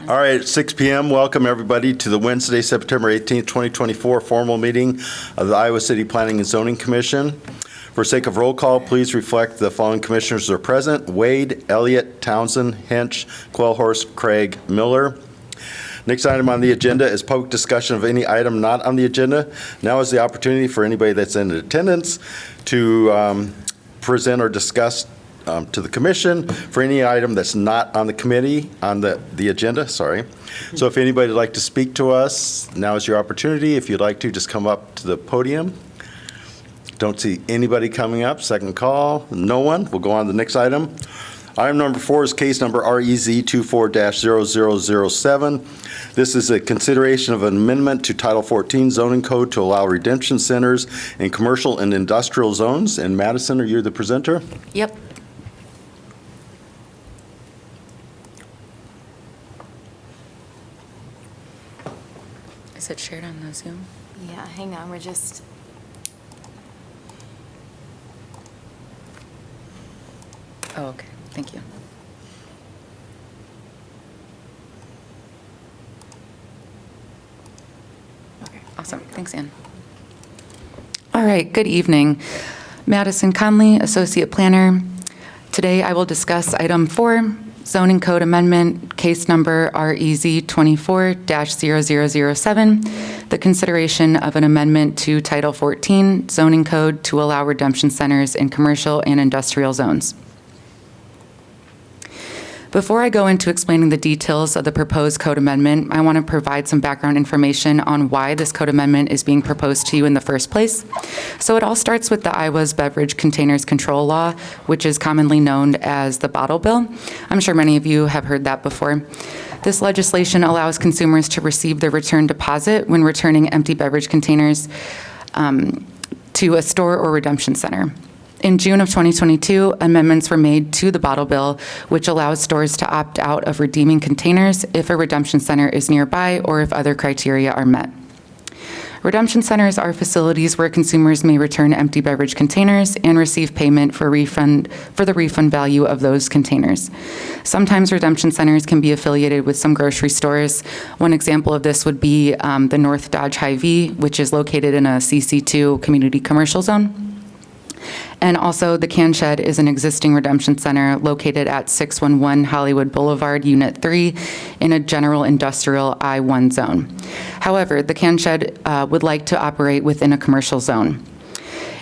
All right, at 6 p.m., welcome everybody to the Wednesday, September 18th, 2024 formal meeting of the Iowa City Planning and Zoning Commission. For sake of roll call, please reflect the following commissioners are present: Wade, Elliott, Townsend, Hench, Quellhorst, Craig, Miller. Next item on the agenda is public discussion of any item not on the agenda. Now is the opportunity for anybody that's in attendance to present or discuss to the commission for any item that's not on the committee, on the agenda, sorry. So if anybody would like to speak to us, now is your opportunity. If you'd like to, just come up to the podium. Don't see anybody coming up. Second call, no one. We'll go on to the next item. Item number 4 is case number REZ 24-0007. This is a consideration of an amendment to Title 14 zoning code to allow redemption centers in commercial and industrial zones. And Madison, are you the presenter? Yep. Is it shared on the Zoom? Yeah, hang on, we're just, Oh, okay. Thank you. okay. Awesome. Thanks, Ann. All right. Good evening. Madison Conley, Associate Planner. Today I will discuss item 4, zoning code amendment, case number REZ 24-0007, the consideration of an amendment to Title 14 zoning code to allow redemption centers in commercial and industrial zones. Before I go into explaining the details of the proposed code amendment, I want to provide some background information on why this code amendment is being proposed to you in the first place. So it all starts with the Iowa's Beverage Containers Control Law, which is commonly known as the Bottle Bill. I'm sure many of you have heard that before. This legislation allows consumers to receive their return deposit when returning empty beverage containers to a store or redemption center. In June of 2022, amendments were made to the Bottle Bill, which allows stores to opt out of redeeming containers if a redemption center is nearby or if other criteria are met. Redemption centers are facilities where consumers may return empty beverage containers and receive payment for the refund value of those containers. Sometimes redemption centers can be affiliated with some grocery stores. One example of this would be the North Dodge Hy-Vee, which is located in a CC2 community commercial zone. And also, the Can Shed is an existing redemption center located at 611 Hollywood Boulevard, Unit 3, in a general industrial I-1 zone. However, the Can Shed would like to operate within a commercial zone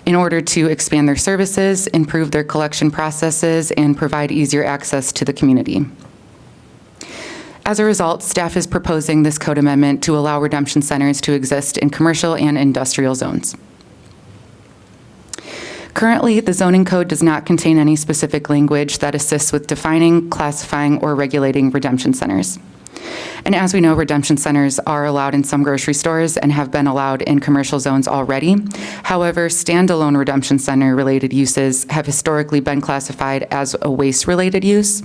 in order to expand their services, improve their collection processes, and provide easier access to the community. As a result, staff is proposing this code amendment to allow redemption centers to exist in commercial and industrial zones. Currently, the zoning code does not contain any specific language that assists with defining, classifying, or regulating redemption centers. And as we know, redemption centers are allowed in some grocery stores and have been allowed in commercial zones already. However, standalone redemption center related uses have historically been classified as a waste-related use.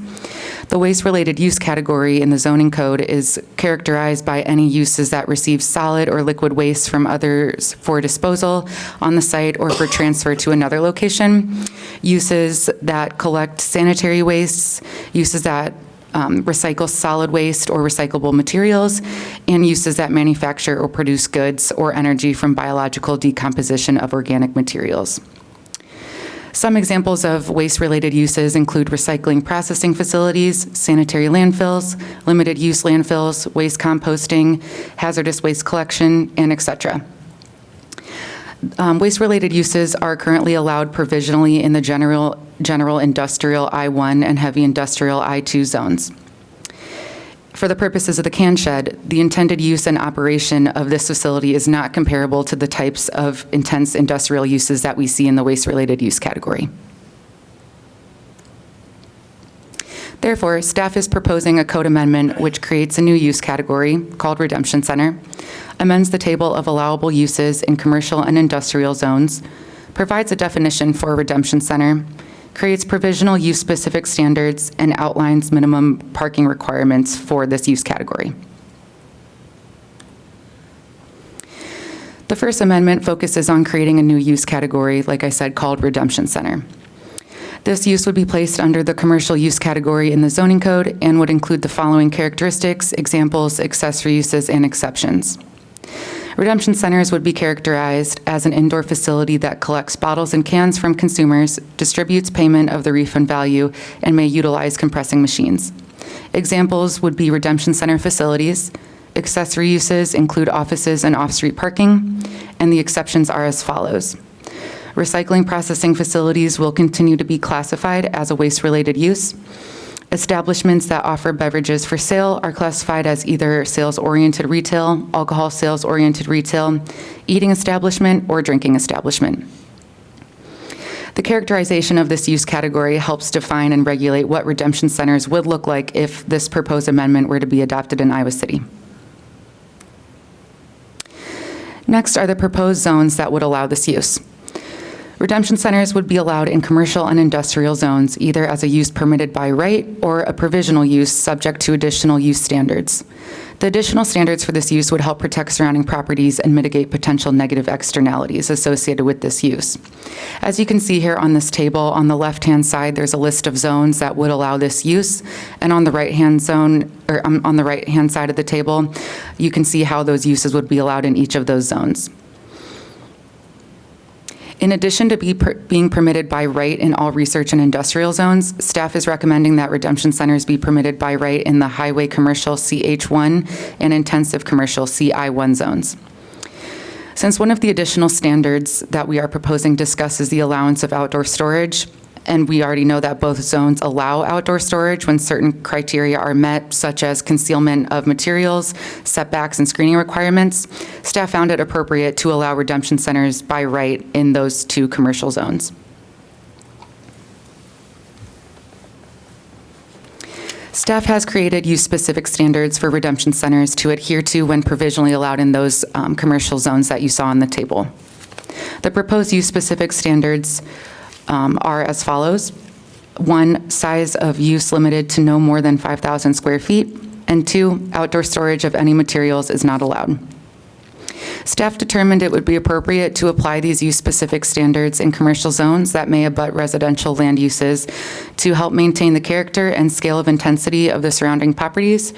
The waste-related use category in the zoning code is characterized by any uses that receive solid or liquid waste from others for disposal on the site or for transfer to another location, uses that collect sanitary wastes, uses that recycle solid waste or recyclable materials, and uses that manufacture or produce goods or energy from biological decomposition of organic materials. Some examples of waste-related uses include recycling processing facilities, sanitary landfills, limited use landfills, waste composting, hazardous waste collection, and etc. Waste-related uses are currently allowed provisionally in the general industrial I-1 and heavy industrial I-2 zones. For the purposes of the Can Shed, the intended use and operation of this facility is not comparable to the types of intense industrial uses that we see in the waste-related use category. Therefore, staff is proposing a code amendment which creates a new use category called redemption center, amends the table of allowable uses in commercial and industrial zones, provides a definition for a redemption center, creates provisional use-specific standards, and outlines minimum parking requirements for this use category. The first amendment focuses on creating a new use category, like I said, called redemption center. This use would be placed under the commercial use category in the zoning code and would include the following characteristics, examples, accessory uses, and exceptions. Redemption centers would be characterized as an indoor facility that collects bottles and cans from consumers, distributes payment of the refund value, and may utilize compressing machines. Examples would be redemption center facilities. Accessory uses include offices and off-street parking, and the exceptions are as follows. Recycling processing facilities will continue to be classified as a waste-related use. Establishments that offer beverages for sale are classified as either sales-oriented retail, alcohol sales-oriented retail, eating establishment, or drinking establishment. The characterization of this use category helps define and regulate what redemption centers would look like if this proposed amendment were to be adopted in Iowa City. Next are the proposed zones that would allow this use. Redemption centers would be allowed in commercial and industrial zones, either as a use permitted by right or a provisional use subject to additional use standards. The additional standards for this use would help protect surrounding properties and mitigate potential negative externalities associated with this use. As you can see here on this table, on the left-hand side, there's a list of zones that would allow this use, and on the right-hand zone, or on the right-hand side of the table, you can see how those uses would be allowed in each of those zones. In addition to being permitted by right in all research and industrial zones, staff is recommending that redemption centers be permitted by right in the highway commercial CH1 and intensive commercial CI1 zones. Since one of the additional standards that we are proposing discusses the allowance of outdoor storage, and we already know that both zones allow outdoor storage when certain criteria are met, such as concealment of materials, setbacks, and screening requirements, staff found it appropriate to allow redemption centers by right in those two commercial zones. Staff has created use-specific standards for redemption centers to adhere to when provisionally allowed in those commercial zones that you saw on the table. The proposed use-specific standards are as follows. 1, size of use limited to no more than 5,000 square feet, and 2, outdoor storage of any materials is not allowed. Staff determined it would be appropriate to apply these use-specific standards in commercial zones that may abut residential land uses to help maintain the character and scale of intensity of the surrounding properties.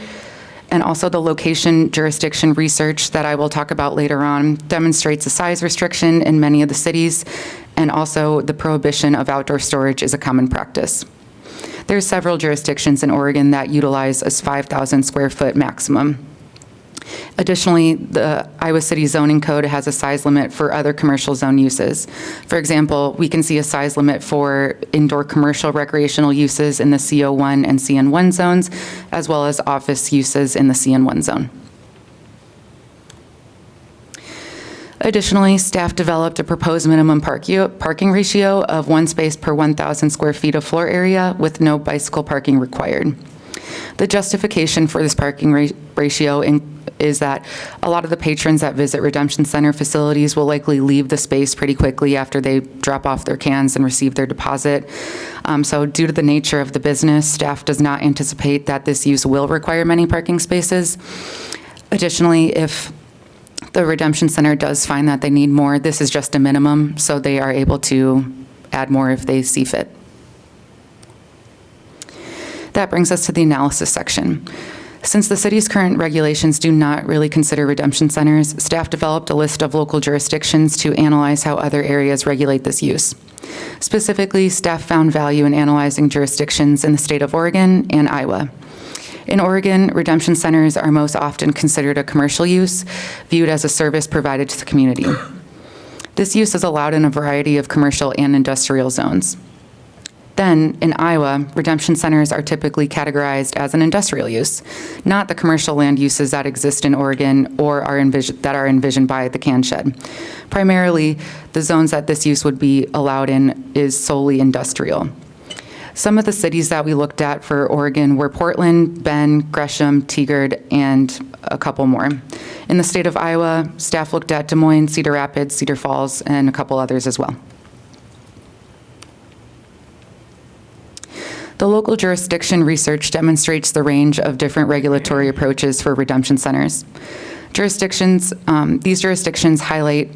And also the location jurisdiction research that I will talk about later on demonstrates a size restriction in many of the cities, and also the prohibition of outdoor storage is a common practice. There are several jurisdictions in Oregon that utilize a 5,000 square foot maximum. Additionally, the Iowa City zoning code has a size limit for other commercial zone uses. For example, we can see a size limit for indoor commercial recreational uses in the CO1 and CN1 zones, as well as office uses in the CN1 zone. Additionally, staff developed a proposed minimum parking ratio of 1 space per 1,000 square feet of floor area with no bicycle parking required. The justification for this parking ratio is that a lot of the patrons that visit redemption center facilities will likely leave the space pretty quickly after they drop off their cans and receive their deposit. So due to the nature of the business, staff does not anticipate that this use will require many parking spaces. Additionally, if the redemption center does find that they need more, this is just a minimum, so they are able to add more if they see fit. That brings us to the analysis section. Since the city's current regulations do not really consider redemption centers, staff developed a list of local jurisdictions to analyze how other areas regulate this use. Specifically, staff found value in analyzing jurisdictions in the state of Oregon and Iowa. In Oregon, redemption centers are most often considered a commercial use, viewed as a service provided to the community. This use is allowed in a variety of commercial and industrial zones. Then, in Iowa, redemption centers are typically categorized as an industrial use, not the commercial land uses that exist in Oregon or that are envisioned by the can shed. Primarily, the zones that this use would be allowed in is solely industrial. Some of the cities that we looked at for Oregon were Portland, Bend, Gresham, Tigard, and a couple more. In the state of Iowa, staff looked at Des Moines, Cedar Rapids, Cedar Falls, and a couple others as well. The local jurisdiction research demonstrates the range of different regulatory approaches for redemption centers. These jurisdictions highlight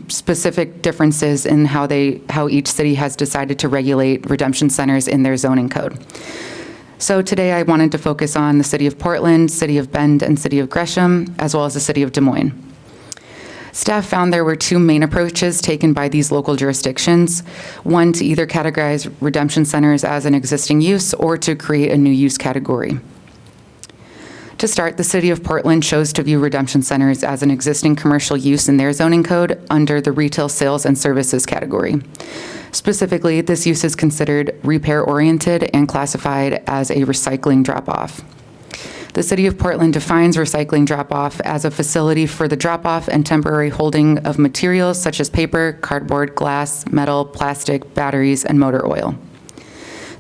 specific differences in how each city has decided to regulate redemption centers in their zoning code. So today I wanted to focus on the City of Portland, City of Bend, and City of Gresham, as well as the City of Des Moines. Staff found there were two main approaches taken by these local jurisdictions. One, to either categorize redemption centers as an existing use or to create a new use category. To start, the City of Portland chose to view redemption centers as an existing commercial use in their zoning code under the retail sales and services category. Specifically, this use is considered repair-oriented and classified as a recycling drop-off. The City of Portland defines recycling drop-off as a facility for the drop-off and temporary holding of materials such as paper, cardboard, glass, metal, plastic, batteries, and motor oil.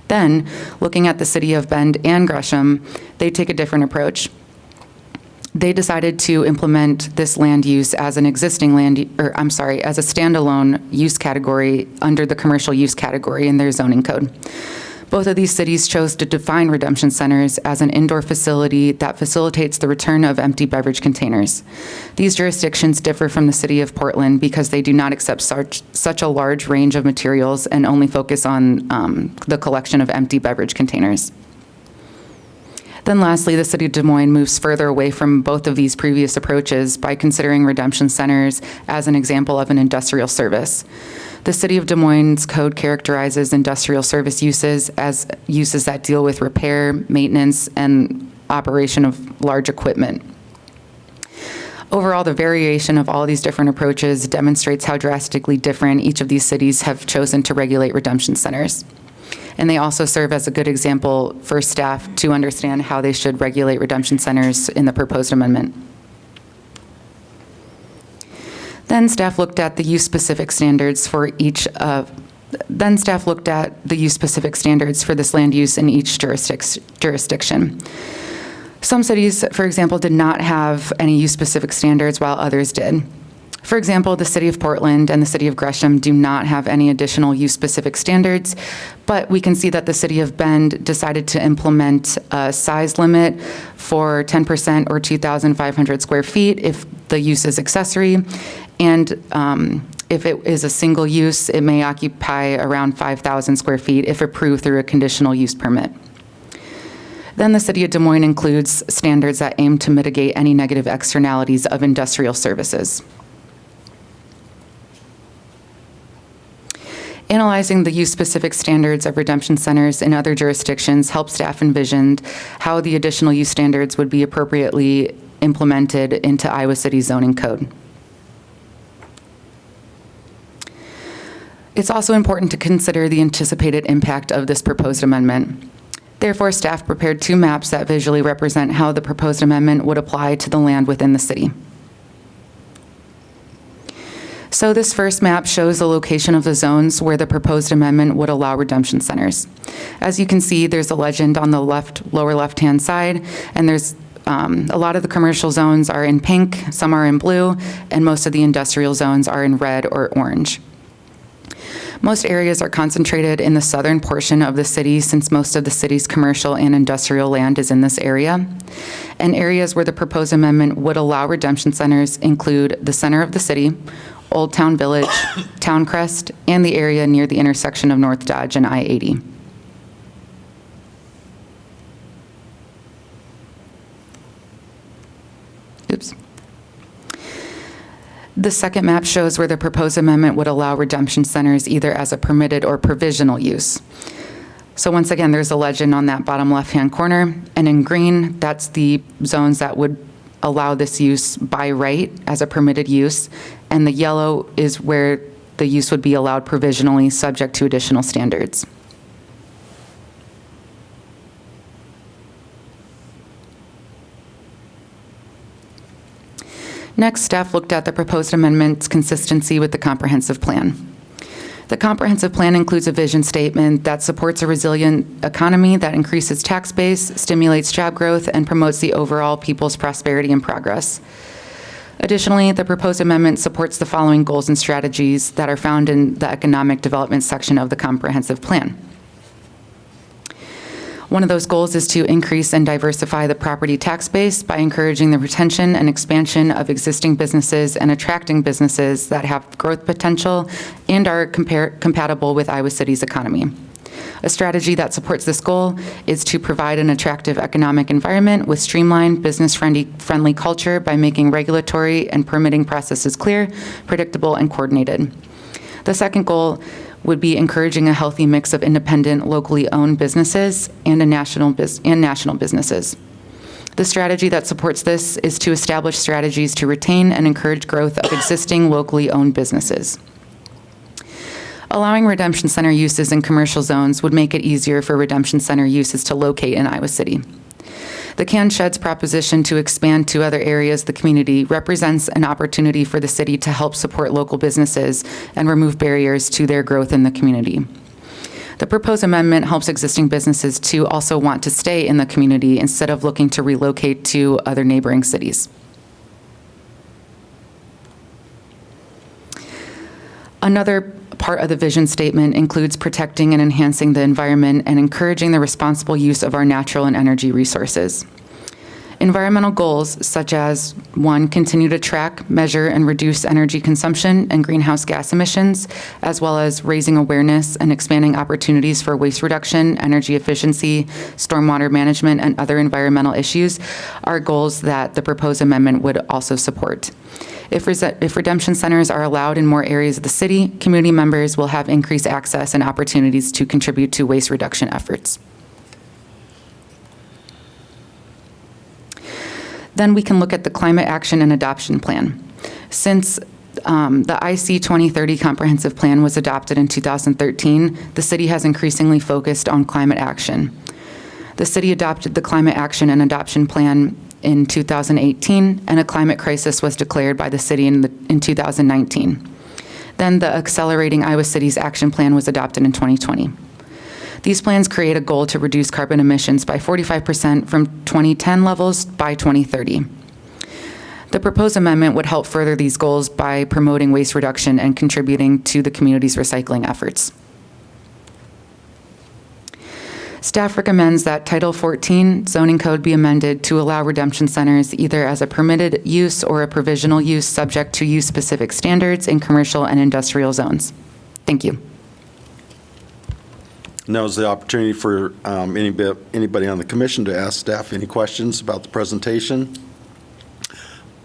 Then, looking at the City of Bend and Gresham, they take a different approach. They decided to implement this land use as an existing as a standalone use category under the commercial use category in their zoning code. Both of these cities chose to define redemption centers as an indoor facility that facilitates the return of empty beverage containers. These jurisdictions differ from the City of Portland because they do not accept such a large range of materials and only focus on the collection of empty beverage containers. Then lastly, the City of Des Moines moves further away from both of these previous approaches by considering redemption centers as an example of an industrial service. The City of Des Moines' code characterizes industrial service uses as uses that deal with repair, maintenance, and operation of large equipment. Overall, the variation of all these different approaches demonstrates how drastically different each of these cities have chosen to regulate redemption centers. And they also serve as a good example for staff to understand how they should regulate redemption centers in the proposed amendment. Then staff looked at the use-specific standards for this land use in each jurisdiction. Some cities, for example, did not have any use-specific standards while others did. For example, the City of Portland and the City of Gresham do not have any additional use-specific standards, but we can see that the City of Bend decided to implement a size limit for 10% or 2,500 square feet if the use is accessory, and if it is a single use, it may occupy around 5,000 square feet if approved through a conditional use permit. Then the City of Des Moines includes standards that aim to mitigate any negative externalities of industrial services. Analyzing the use-specific standards of redemption centers in other jurisdictions helped staff envision how the additional use standards would be appropriately implemented into Iowa City's zoning code. It's also important to consider the anticipated impact of this proposed amendment. Therefore, staff prepared two maps that visually represent how the proposed amendment would apply to the land within the city. So this first map shows the location of the zones where the proposed amendment would allow redemption centers. As you can see, there's a legend on the lower left-hand side, and there's a lot of the commercial zones are in pink, some are in blue, and most of the industrial zones are in red or orange. Most areas are concentrated in the southern portion of the city since most of the city's commercial and industrial land is in this area. And areas where the proposed amendment would allow redemption centers include the center of the city, Old Town Village, Town Crest, and the area near the intersection of North Dodge and I-80. Oops. The second map shows where the proposed amendment would allow redemption centers either as a permitted or provisional use. So once again, there's a legend on that bottom left-hand corner, and in green, that's the zones that would allow this use by right as a permitted use, and the yellow is where the use would be allowed provisionally subject to additional standards. Next, staff looked at the proposed amendment's consistency with the comprehensive plan. The comprehensive plan includes a vision statement that supports a resilient economy that increases tax base, stimulates job growth, and promotes the overall people's prosperity and progress. Additionally, the proposed amendment supports the following goals and strategies that are found in the economic development section of the comprehensive plan. One of those goals is to increase and diversify the property tax base by encouraging the retention and expansion of existing businesses and attracting businesses that have growth potential and are compatible with Iowa City's economy. A strategy that supports this goal is to provide an attractive economic environment with streamlined, business-friendly culture by making regulatory and permitting processes clear, predictable, and coordinated. The second goal would be encouraging a healthy mix of independent, locally owned businesses and national businesses. The strategy that supports this is to establish strategies to retain and encourage growth of existing locally owned businesses. Allowing redemption center uses in commercial zones would make it easier for redemption center uses to locate in Iowa City. The Can Sheds proposition to expand to other areas of the community represents an opportunity for the city to help support local businesses and remove barriers to their growth in the community. The proposed amendment helps existing businesses to also want to stay in the community instead of looking to relocate to other neighboring cities. Another part of the vision statement includes protecting and enhancing the environment and encouraging the responsible use of our natural and energy resources. Environmental goals such as 1, continue to track, measure, and reduce energy consumption and greenhouse gas emissions, as well as raising awareness and expanding opportunities for waste reduction, energy efficiency, stormwater management, and other environmental issues, are goals that the proposed amendment would also support. If redemption centers are allowed in more areas of the city, community members will have increased access and opportunities to contribute to waste reduction efforts. Then we can look at the Climate Action and Adoption Plan. Since the IC 2030 Comprehensive Plan was adopted in 2013, the city has increasingly focused on climate action. The city adopted the Climate Action and Adoption Plan in 2018, and a climate crisis was declared by the city in 2019. Then the Accelerating Iowa Cities Action Plan was adopted in 2020. These plans create a goal to reduce carbon emissions by 45% from 2010 levels by 2030. The proposed amendment would help further these goals by promoting waste reduction and contributing to the community's recycling efforts. Staff recommends that Title 14 zoning code be amended to allow redemption centers either as a permitted use or a provisional use subject to use-specific standards in commercial and industrial zones. Thank you. Now is the opportunity for anybody on the commission to ask staff any questions about the presentation.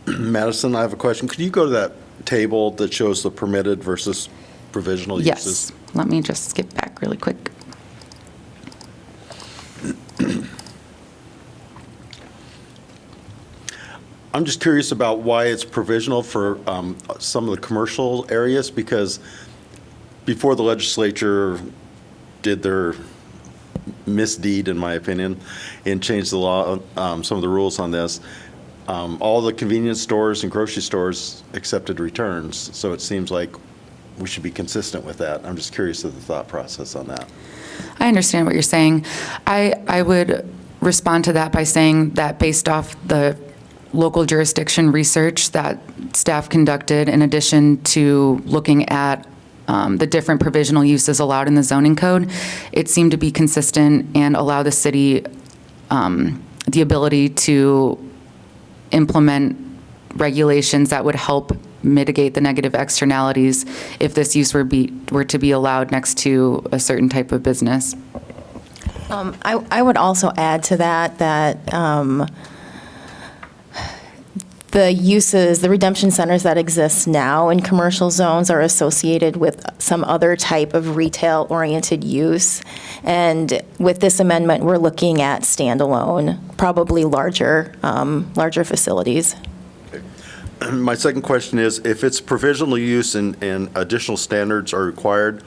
Madison, I have a question. Could you go to that table that shows the permitted versus provisional uses? Yes. Let me just skip back really quick. I'm just curious about why it's provisional for some of the commercial areas, because before the legislature did their misdeed, in my opinion, and changed the law, some of the rules on this, all the convenience stores and grocery stores accepted returns. So it seems like we should be consistent with that. I'm just curious of the thought process on that. I understand what you're saying. I would respond to that by saying that based off the local jurisdiction research that staff conducted, in addition to looking at the different provisional uses allowed in the zoning code, it seemed to be consistent and allow the city the ability to implement regulations that would help mitigate the negative externalities if this use were to be allowed next to a certain type of business. I would also add to that the uses, the redemption centers that exist now in commercial zones are associated with some other type of retail-oriented use. And with this amendment, we're looking at standalone, probably larger facilities. My second question is, if it's provisional use and additional standards are required,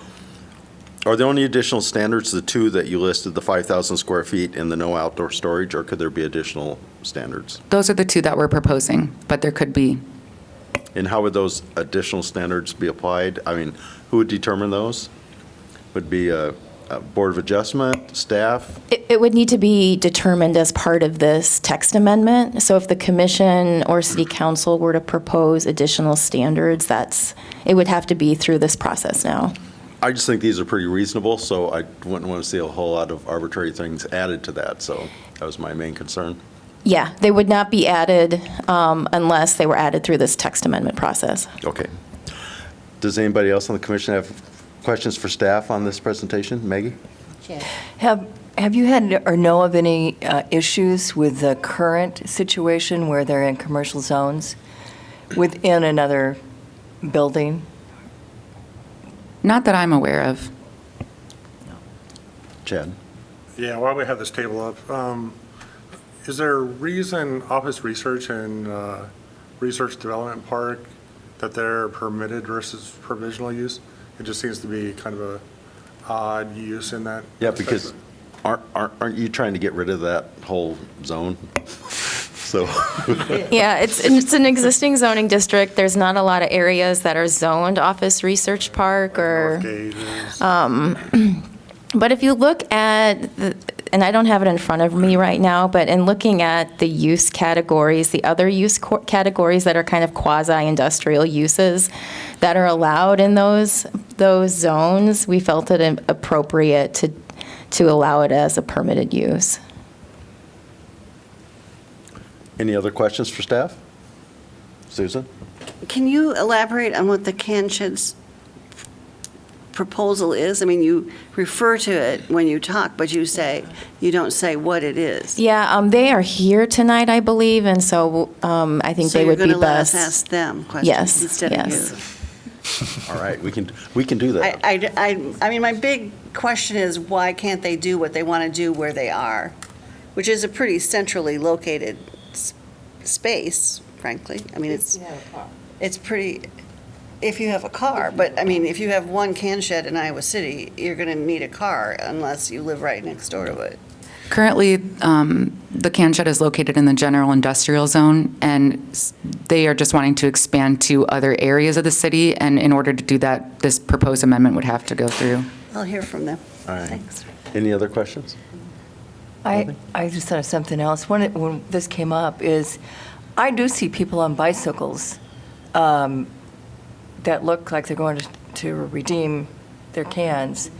are the only additional standards the two that you listed, the 5,000 square feet and the no outdoor storage, or could there be additional standards? Those are the two that we're proposing, but there could be. And how would those additional standards be applied? I mean, who would determine those? Would it be a Board of Adjustment, staff? It would need to be determined as part of this text amendment. So if the commission or city council were to propose additional standards, it would have to be through this process now. I just think these are pretty reasonable, so I wouldn't want to see a whole lot of arbitrary things added to that, so that was my main concern. Yeah, they would not be added unless they were added through this text amendment process. Okay. Does anybody else on the commission have questions for staff on this presentation? Maggie? Have you had or know of any issues with the current situation where they're in commercial zones within another building? Not that I'm aware of. Chad? Yeah, while we have this table up, is there a reason Office Research and Research Development Park that they're permitted versus provisional use? It just seems to be kind of a odd use in that. Yeah, because aren't you trying to get rid of that whole zone? So, Yeah, it's an existing zoning district. There's not a lot of areas that are zoned Office Research Park or, Northgate is- but if you look at, and I don't have it in front of me right now, but in looking at the use categories, the other use categories that are kind of quasi-industrial uses that are allowed in those zones, we felt it appropriate to allow it as a permitted use. any other questions for staff? Susan? Can you elaborate on what the can sheds proposal is? I mean, you refer to it when you talk, but you don't say what it is. Yeah, they are here tonight, I believe, and so I think they would be So you're going to let us best. ask them questions Yes, instead of yes. you? All right, we can do that. I mean, my big question is, why can't they do what they want to do where they are? Which is a pretty centrally located space, frankly. I mean, it's pretty, if you have a car, but I mean, if you have one can shed in Iowa City, you're going to need a car unless you live right next door to it. Currently, the can shed is located in the general industrial zone, and they are just wanting to expand to other areas of the city, and in order to do that, this proposed amendment would have to go through. I'll hear from them. All right. Thanks. Any other questions? I just thought of something else. When this came up is, I do see people on bicycles that look like they're going to redeem their cans.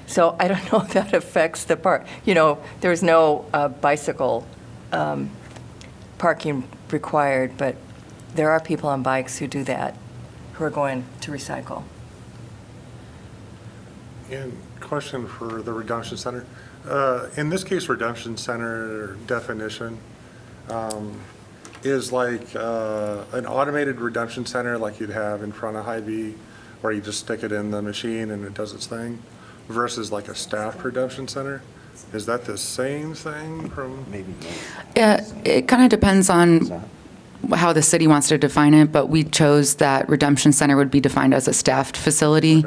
So I don't know if that affects the park. You know, there's no bicycle parking required, but there are people on bikes who do that, who are going to recycle. And question for the Redemption Center. In this case, Redemption Center definition is like an automated redemption center like you'd have in front of Hy-Vee, where you just stick it in the machine and it does its thing, versus like a staffed redemption center. Is that the same thing from? Maybe. Yeah, it kind of depends on how the city wants to define it, but we chose that Redemption Center would be defined as a staffed facility.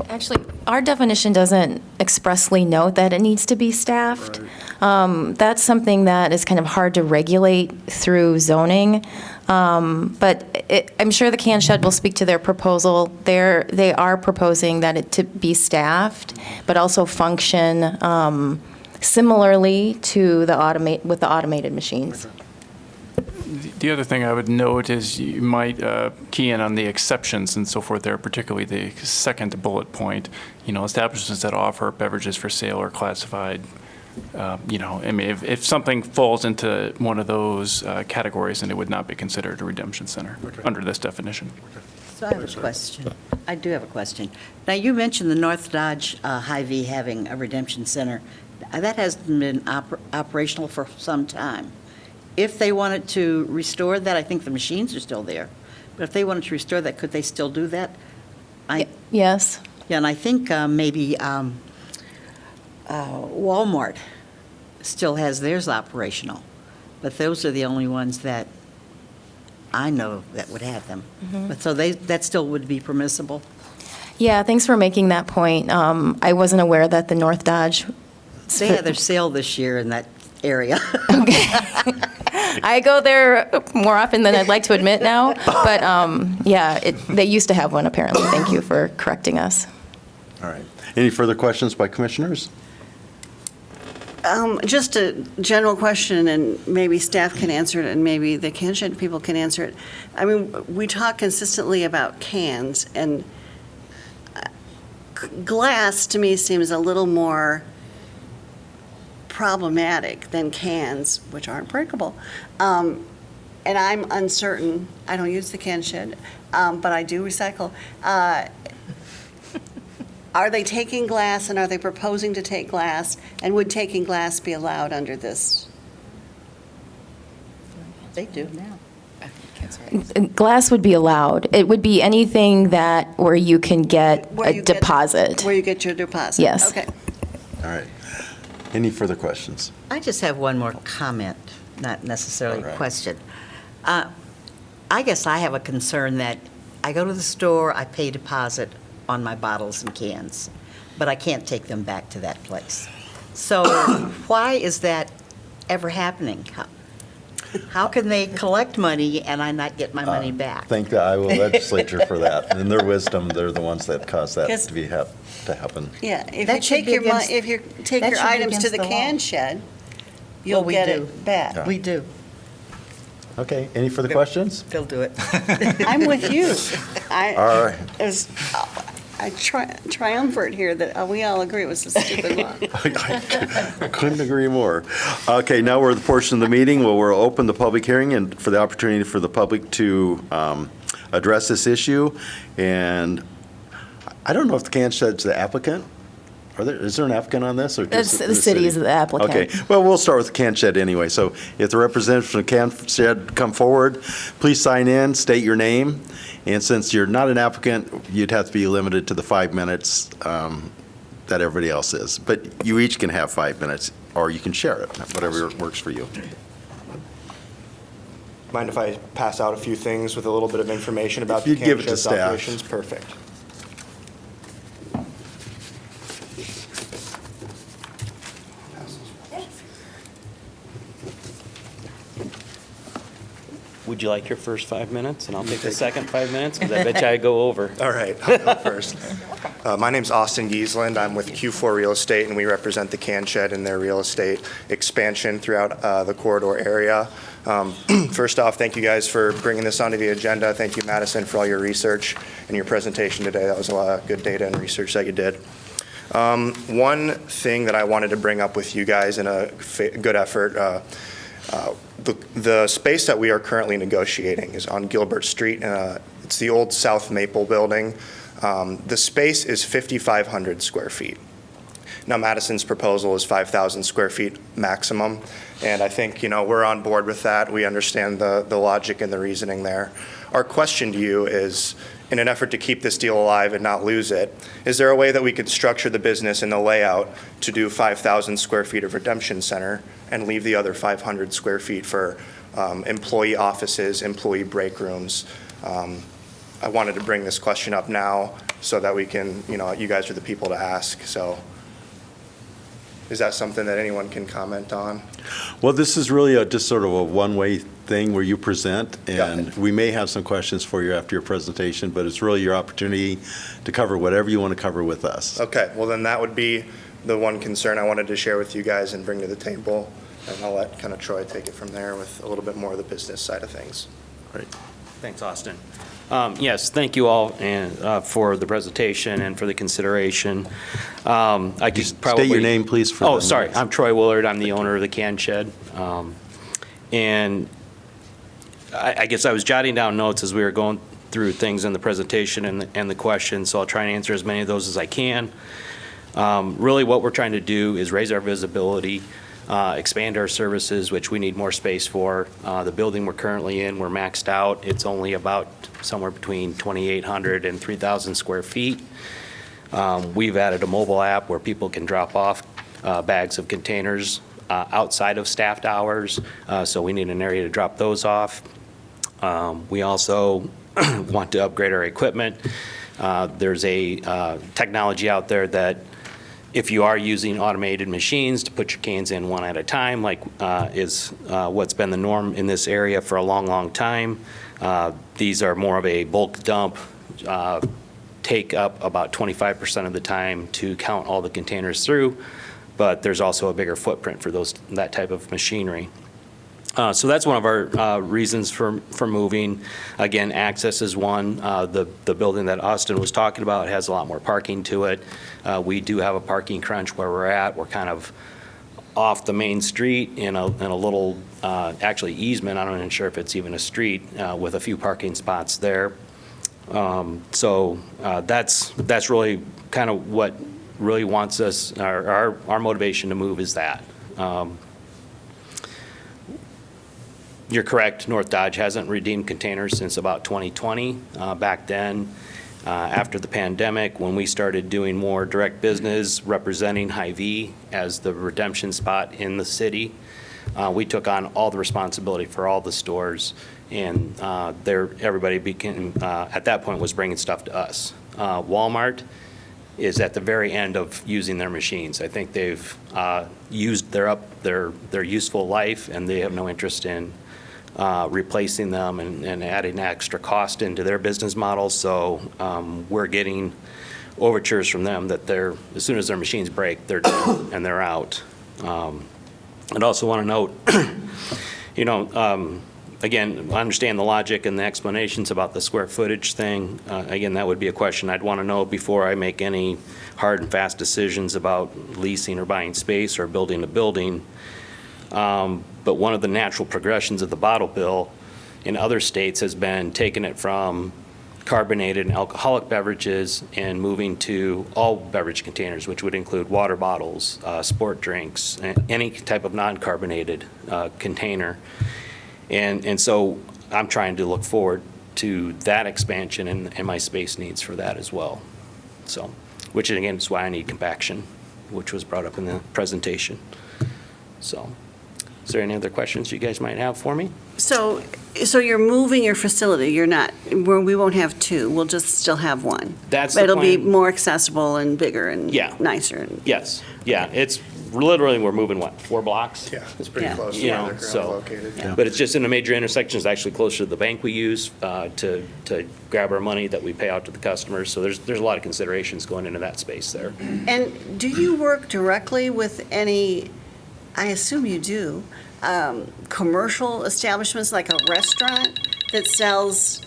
Actually, our definition doesn't expressly note that it needs to be staffed. That's something that is kind of hard to regulate through zoning. But I'm sure the can shed will speak to their proposal. They are proposing that it to be staffed, but also function similarly to the automated machines. The other thing I would note is you might key in on the exceptions and so forth there, particularly the second bullet point. You know, establishments that offer beverages for sale or classified. You know, I mean, if something falls into one of those categories, then it would not be considered a redemption center under this definition. So I have a question. I do have a question. Now, you mentioned the North Dodge Hy-Vee having a redemption center. That hasn't been operational for some time. If they wanted to restore that, I think the machines are still there. But if they wanted to restore that, could they still do that? Yes. Yeah, and I think maybe Walmart still has theirs operational. But those are the only ones that I know that would have them. But so that still would be permissible? Yeah, thanks for making that point. I wasn't aware that the North Dodge. They had their sale this year in that area. I go there more often than I'd like to admit now, but yeah, they used to have one apparently. Thank you for correcting us. All right. Any further questions by commissioners? Just a general question, and maybe staff can answer it, and maybe the can shed people can answer it. I mean, we talk consistently about cans, and glass to me seems a little more problematic than cans, which aren't breakable. And I'm uncertain, I don't use the can shed, but I do recycle. Are they taking glass, and are they proposing to take glass? And would taking glass be allowed under this? They do now. Glass would be allowed. It would be anything where you can get Where a you get- deposit. Where you get your deposit? Yes. Okay. All right. Any further questions? I just have one more comment, not necessarily All right. a question. I guess I have a concern that I go to the store, I pay deposit on my bottles and cans, but I can't take them back to that place. So why is that ever happening? How can they collect money and I not get my money back? Thank the Iowa legislature for that. In their wisdom, they're the ones that caused that Yes. to happen. Yeah, if you That should take be your, against- if you take that your should be items to against the the law. can shed, you'll we get do. it back. Yeah. We do. Okay, any further questions? They'll do it. I'm with you. All right. I triumvirate here that we all agree it was a stupid law. I couldn't agree more. Okay, now we're at the portion of the meeting where we'll open the public hearing and for the opportunity for the public to address this issue. And I don't know if the can shed's the applicant. Is there an applicant on this, or just The city is the applicant. Okay, well, we'll start with the can shed anyway. So if the representative from the can shed come forward, please sign in, state your name. And since you're not an applicant, you'd have to be limited to the 5 minutes that everybody else is. But you each can have 5 minutes, or you can share it, whatever works for you. Mind if I pass out a few things with a little bit of information about If the you'd give it to Camp Shed's staff. operations? Perfect. Would you like your first 5 minutes, and I'll take the second 5 minutes? Because I bet you I go over. All right, I'll go first. My name's Austin Giesland. I'm with Q4 Real Estate, and we represent the Can Shed and their real estate expansion throughout the corridor area. First off, thank you guys for bringing this onto the agenda. Thank you, Madison, for all your research and your presentation today. That was a lot of good data and research that you did. One thing that I wanted to bring up with you guys in a good effort, the space that we are currently negotiating is on Gilbert Street. It's the old South Maple building. The space is 5,500 square feet. Now, Madison's proposal is 5,000 square feet maximum, and I think, we're on board with that. We understand the logic and the reasoning there. Our question to you is, in an effort to keep this deal alive and not lose it, is there a way that we could structure the business and the layout to do 5,000 square feet of redemption center and leave the other 500 square feet for employee offices, employee break rooms? I wanted to bring this question up now so that we can, you guys are the people to ask. So is that something that anyone can comment on? Well, this is really just sort of a one-way thing where you present, Got and it. we may have some questions for you after your presentation, but it's really your opportunity to cover whatever you want to cover with us. Okay, well then that would be the one concern I wanted to share with you guys and bring to the table. And I'll let kind of Troy take it from there with a little bit more of the business side of things. Right. Thanks, Austin. Yes, thank you all for the presentation and for the consideration. I could probably... State your name, please, for Oh, the sorry. minutes. I'm Troy Willard. I'm the owner of the Can Shed. And I guess I was jotting down notes as we were going through things in the presentation and the questions, so I'll try and answer as many of those as I can. Really, what we're trying to do is raise our visibility, expand our services, which we need more space for. The building we're currently in, we're maxed out. It's only about somewhere between 2,800 and 3,000 square feet. We've added a mobile app where people can drop off bags of containers outside of staffed hours, so we need an area to drop those off. We also want to upgrade our equipment. There's a technology out there that if you are using automated machines to put your cans in one at a time, like is what's been the norm in this area for a long, long time, these are more of a bulk dump, take up about 25% of the time to count all the containers through, but there's also a bigger footprint for that type of machinery. So that's one of our reasons for moving. Again, access is one. The building that Austin was talking about has a lot more parking to it. We do have a parking crunch where we're at. We're kind of off the main street in a little, actually easement, I'm not even sure if it's even a street, with a few parking spots there. So that's really kind of what really wants us, our motivation to move is that. You're correct, North Dodge hasn't redeemed containers since about 2020. Back then, after the pandemic, when we started doing more direct business, representing Hy-Vee as the redemption spot in the city, we took on all the responsibility for all the stores, and everybody became, at that point, was bringing stuff to us. Walmart is at the very end of using their machines. I think they've used their useful life, and they have no interest in replacing them and adding extra cost into their business model. So we're getting overtures from them that as soon as their machines break, they're done and they're out. I'd also want to note, again, I understand the logic and the explanations about the square footage thing. Again, that would be a question I'd want to know before I make any hard and fast decisions about leasing or buying space or building a building. But one of the natural progressions of the bottle bill in other states has been taking it from carbonated and alcoholic beverages and moving to all beverage containers, which would include water bottles, sport drinks, any type of non-carbonated container. And so I'm trying to look forward to that expansion and my space needs for that as well. So, which again is why I need compaction, which was brought up in the presentation. So, is there any other questions you guys might have for me? So you're moving your facility, you're not, we won't have two, we'll just still have one? That's But the it'll be plan. more accessible and bigger and Yeah. nicer? And Yes, yeah, it's literally, we're moving, what, 4 blocks? Yeah, it's pretty Yeah. close to You where know, they're currently so, located. but it's just in a major intersection, it's actually closer to the bank we use to grab our money that we pay out to the customers. So there's a lot of considerations going into that space there. And do you work directly with any, I assume you do, commercial establishments like a restaurant that sells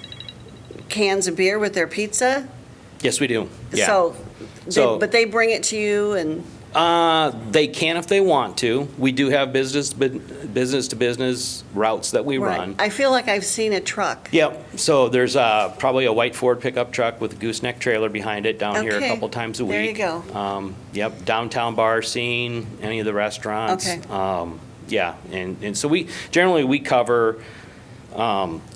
cans of beer with their pizza? Yes, we do, yeah. So, but they bring it to you and? They can if they want to. We do have business-to-business routes that we Right. run. I feel like I've seen a truck. Yep, so there's probably a white Ford pickup truck with a gooseneck trailer behind it down here a Okay. couple times a week. There you go. Yep, downtown bar scene, any of the restaurants. Okay. Yeah, and so we cover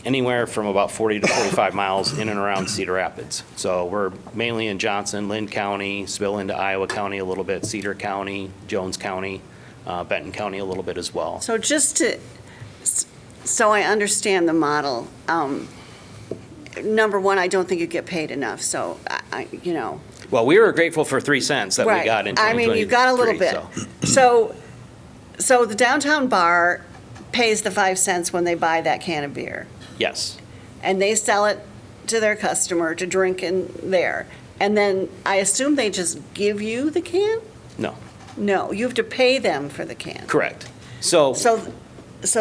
anywhere from about 40 to 45 miles in and around Cedar Rapids. So we're mainly in Johnson, Lynn County, spill into Iowa County a little bit, Cedar County, Jones County, Benton County a little bit as well. So so I understand the model. Number one, I don't think you get paid enough, so Well, we were grateful for 3 cents that we got in 2023. I mean, you got a little bit. So the downtown bar pays the 5 cents when they buy that can of beer, Yes, and they sell it to their customer to drink in there. And then I assume they just give you the can? no, No, you have to pay them for the can. correct. So, So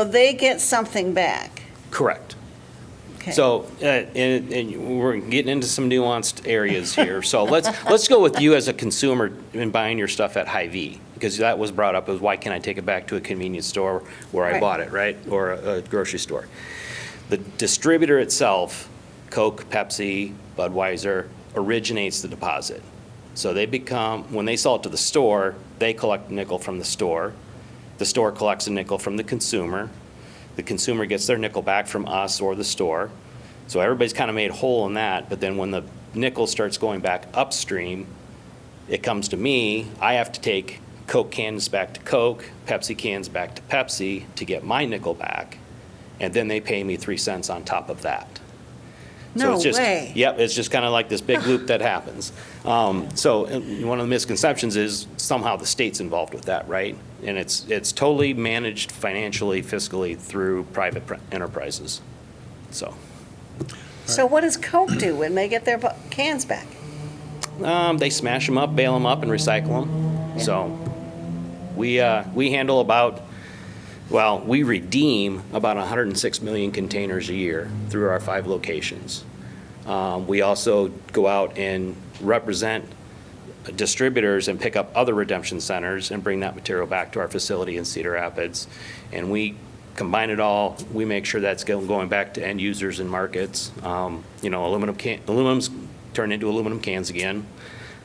they get something back. correct. Okay. So, and we're getting into some nuanced areas here. So let's go with you as a consumer in buying your stuff at Hy-Vee, because that was brought up as why can't I take it back to a convenience store where I Right. bought it, right? Or a grocery store. The distributor itself, Coke, Pepsi, Budweiser, originates the deposit. So when they sell it to the store, they collect a nickel from the store. The store collects a nickel from the consumer. The consumer gets their nickel back from us or the store. So everybody's kind of made whole in that, but then when the nickel starts going back upstream, it comes to me. I have to take Coke cans back to Coke, Pepsi cans back to Pepsi to get my nickel back, and then they pay me 3 cents on top of that. So No it's just, way. Yep, it's just kind of like this big loop that happens. So one of the misconceptions is somehow the state's involved with that, right? And it's totally managed financially, fiscally through private enterprises. So So what does Coke do when they get their cans back? they smash them up, bale them up, and recycle them. So we handle about Well, we redeem about 106 million containers a year through our 5 locations. We also go out and represent distributors and pick up other redemption centers and bring that material back to our facility in Cedar Rapids. And we combine it all. We make sure that's going back to end users and markets. Aluminum's turned into aluminum cans again.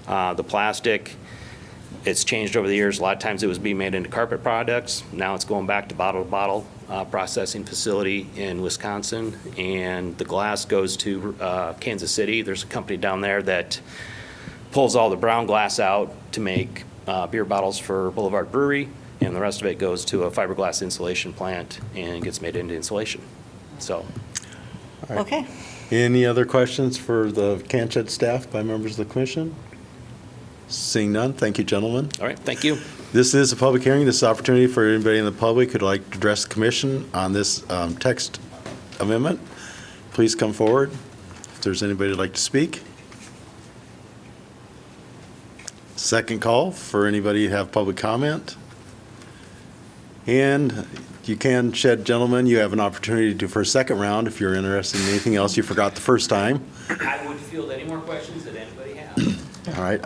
The plastic, it's changed over the years. A lot of times it was being made into carpet products. Now it's going back to bottle-to-bottle processing facility in Wisconsin. And the glass goes to Kansas City. There's a company down there that pulls all the brown glass out to make beer bottles for Boulevard Brewery, and the rest of it goes to a fiberglass insulation plant and gets made into insulation. So, Okay. Any other questions for the CanShed staff by members of the commission? Seeing none, thank you, gentlemen. all right, thank you. This is a public hearing. This is an opportunity for anybody in the public who'd like to address the commission on this text amendment. Please come forward if there's anybody who'd like to speak. Second call for anybody who have public comment. And you can, Shed gentlemen, you have an opportunity to for a second round if you're interested in anything else you forgot the first time. I would field any more questions that anybody has. All right.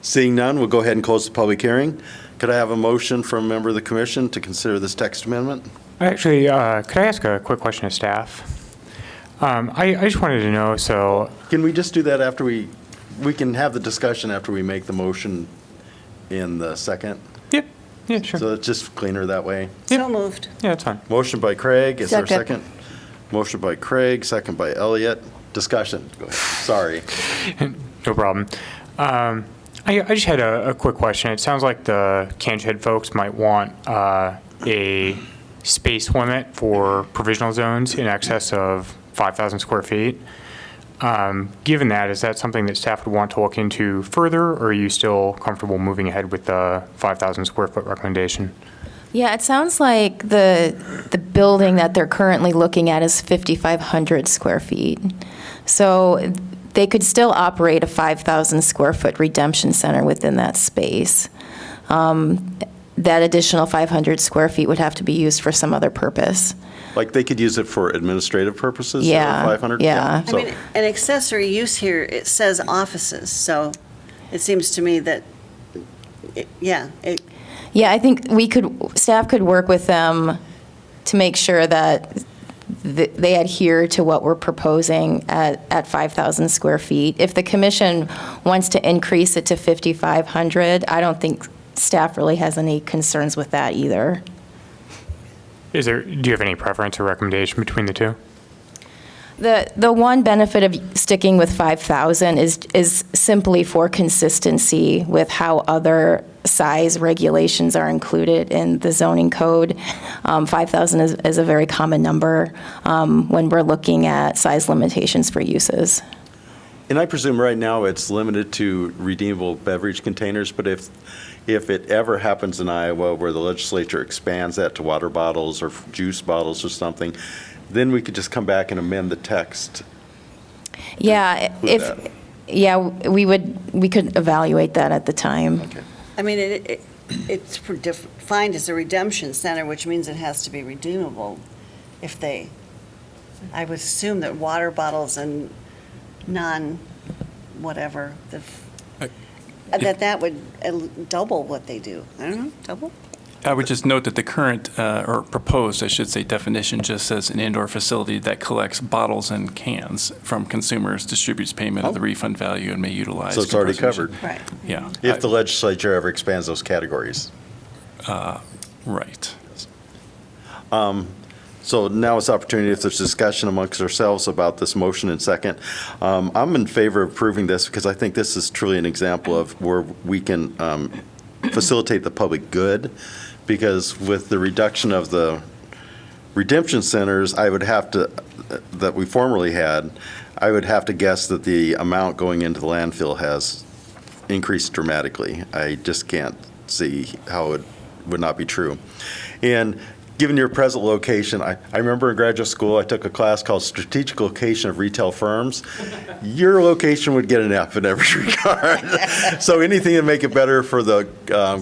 Seeing none, we'll go ahead and close the public hearing. Could I have a motion from a member of the commission to consider this text amendment? Actually, could I ask a quick question of staff? I just wanted to know, so, Can we just do that after we can have the discussion after we make the motion in the second? yeah, sure. So it's just cleaner that way. So moved. Yeah, that's fine. Motion by Craig, is there a Second. second? Motion by Craig, second by Elliott. Discussion, go ahead, sorry. No problem. I just had a quick question. It sounds like the CanShed folks might want a space limit for provisional zones in excess of 5,000 square feet. Given that, is that something that staff would want to look into further, or are you still comfortable moving ahead with the 5,000 square foot recommendation? Yeah, it sounds like the building that they're currently looking at is 5,500 square feet. So they could still operate a 5,000 square foot redemption center within that space. That additional 500 square feet would have to be used for some other purpose. Like they could use it for administrative purposes? Yeah, 500? yeah. I So- mean, an accessory use here, it says offices, so it seems to me that, yeah, I think staff could work with them to make sure that they adhere to what we're proposing at 5,000 square feet. If the commission wants to increase it to 5,500, I don't think staff really has any concerns with that either. Do you have any preference or recommendation between the two? The one benefit of sticking with 5,000 is simply for consistency with how other size regulations are included in the zoning code. 5,000 is a very common number when we're looking at size limitations for uses. And I presume right now it's limited to redeemable beverage containers, but if it ever happens in Iowa where the legislature expands that to water bottles or juice bottles or something, then we could just come back and amend the text. Yeah, include that. we could evaluate that at the time. Okay. I mean, it's defined as a redemption center, which means it has to be redeemable. I would assume that water bottles and non-whatever, that would double what they do. I don't know, double? I would just note that the current, or proposed, I should say, definition just says an indoor facility that collects bottles and cans from consumers, distributes payment of the refund value, and may utilize. So it's already compressors. covered. Right. Yeah. If the legislature ever expands those categories. Right. So now it's opportunity, if there's discussion amongst ourselves about this motion and second. I'm in favor of approving this because I think this is truly an example of where we can facilitate the public good. Because with the reduction of the redemption centers, I would have to, that we formerly had, I would have to guess that the amount going into the landfill has increased dramatically. I just can't see how it would not be true. And given your present location, I remember in graduate school, I took a class called Strategic Location of Retail Firms. Your location would get an F in every regard. So anything to make it better for the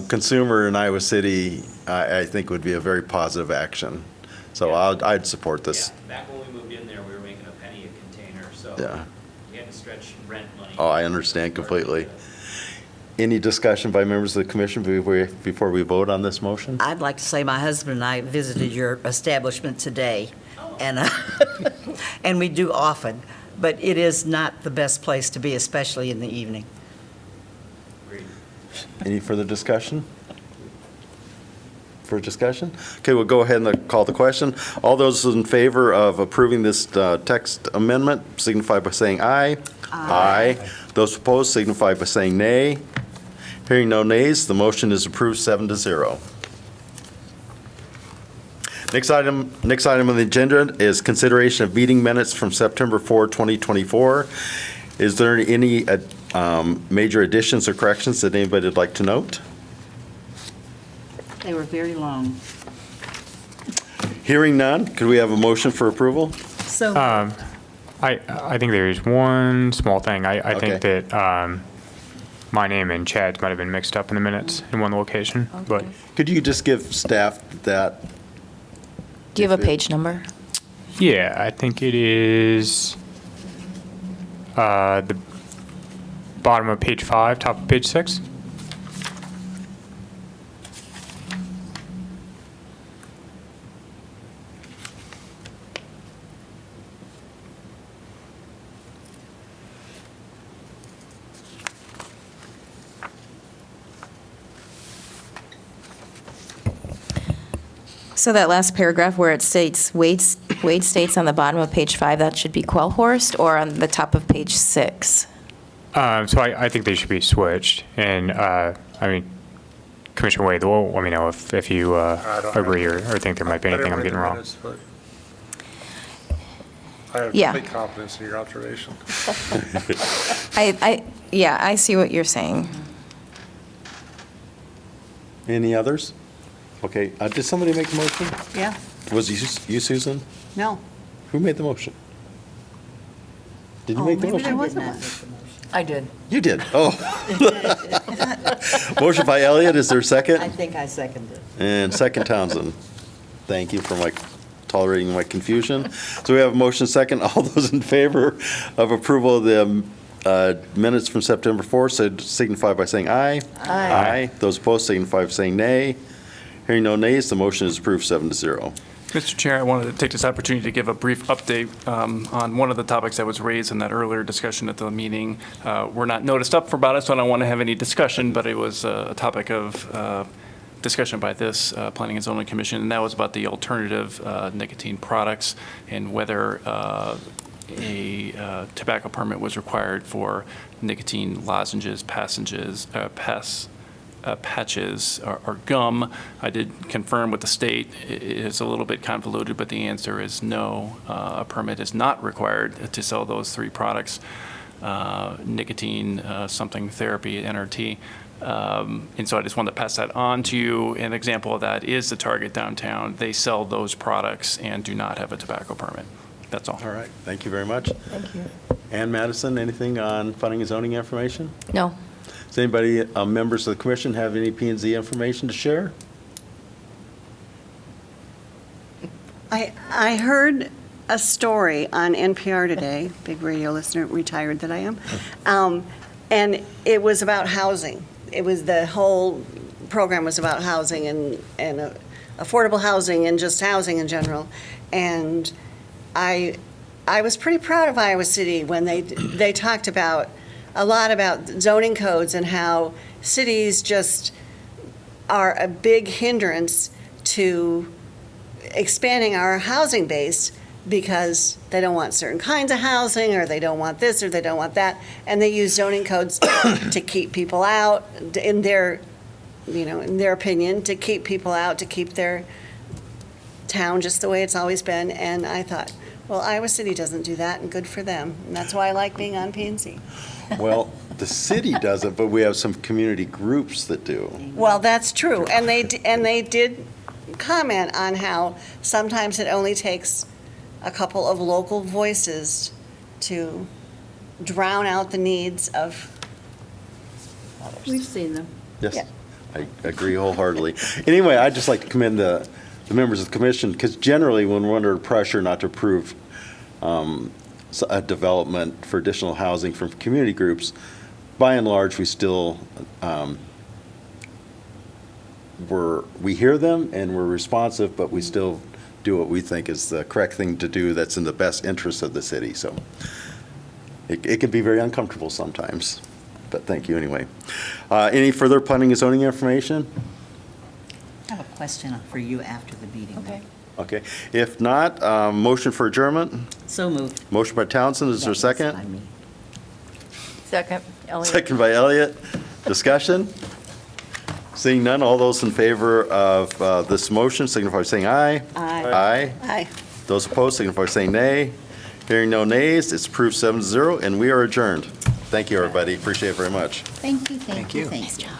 consumer in Iowa City, I think would be a very positive action. So I'd support this. Yeah, back when we moved in there, we were making a penny a container, so Yeah. we had to stretch rent money. Oh, I understand completely. Any discussion by members of the commission before we vote on this motion? I'd like to say my husband and I visited your establishment today, and, and we do often, but it is not the best place to be, especially in the evening. Agreed. Any further discussion? For discussion? Okay, we'll go ahead and call the question. All those in favor of approving this text amendment signify by saying aye. Aye. Those opposed signify by saying nay. Hearing no nays, the motion is approved 7-0. Next item on the agenda is consideration of meeting minutes from September 4, 2024. Is there any major additions or corrections that anybody would like to note? They were very long. Hearing none, could we have a motion for approval? So, I think there's one small thing. I think Okay. that my name and Chad's might have been mixed up in the minutes in one location, but Could you just give staff that? Do you have a page number? yeah, I think it is the bottom of page 5, top of page 6. So that last paragraph where it states, Wade states on the bottom of page 5, that should be Quellhorst, or on the top of page 6? So I think they should be switched, and, I mean, Commissioner Wade, well, let me know if you I don't agree have- or think there might be anything I'm getting wrong. I have Yeah. complete confidence in your observation. Yeah, I see what you're saying. Any others? Okay, did somebody make the motion? Yeah, Was it you, Susan? no. Who made the motion? Did you Oh, make the maybe there motion? wasn't one. I did. You did, oh. Motion by Elliott, is there a I second? think I seconded. And second Townsend. Thank you for tolerating my confusion. So we have a motion second. All those in favor of approval of the minutes from September 4th, signify by saying aye. Aye. Those opposed signify by saying nay. Hearing no nays, the motion is approved 7-0. Mr. Chair, I wanted to take this opportunity to give a brief update on one of the topics that was raised in that earlier discussion at the meeting. We're not noticed up for about it, so I don't want to have any discussion, but it was a topic of discussion by this Planning and Zoning Commission, and that was about the alternative nicotine products and whether a tobacco permit was required for nicotine lozenges, patches, or gum. I did confirm with the state. It is a little bit convoluted, but the answer is no. A permit is not required to sell those three products, nicotine, something therapy, NRT. And so I just wanted to pass that on to you. An example of that is the Target downtown. They sell those products and do not have a tobacco permit. That's all. All right, thank you very much. Thank you. Ann Madison, anything on planning and zoning information? No. Does anybody, members of the commission, have any P&Z information to share? I heard a story on NPR today, big radio listener, retired that I am, and it was about housing. It was, the whole program was about housing and affordable housing and just housing in general. And I was pretty proud of Iowa City when they talked about a lot about zoning codes and how cities just are a big hindrance to expanding our housing base because they don't want certain kinds of housing, or they don't want this, or they don't want that, and they use zoning codes to keep people out, in their opinion, to keep people out, to keep their town just the way it's always been. And I thought, well, Iowa City doesn't do that, and good for them. And that's why I like being on P&Z. Well, the city doesn't, but we have some community groups that do. Well, that's true, and they did comment on how sometimes it only takes a couple of local voices to drown out the needs of We've seen them. Yes, Yeah. I agree wholeheartedly. Anyway, I'd just like to commend the members of the commission, because generally, when we're under pressure not to approve a development for additional housing from community groups, by and large, we still, we hear them and we're responsive, but we still do what we think is the correct thing to do that's in the best interest of the city. So it can be very uncomfortable sometimes, but thank you anyway. Any further planning and zoning information? I have a question for you after the meeting. Okay. Okay. If not, motion for adjournment? So moved. Motion by Townsend, is there a That was by second? me. Second, Elliot. Second by Elliott. Discussion? Seeing none, all those in favor of this motion signify by saying aye. Aye. Aye. Aye. Those opposed signify by saying nay. Hearing no nays, it's approved 7-0, and we are adjourned. Thank you, everybody. Appreciate it very much. Thank you, thank you. Thanks, John.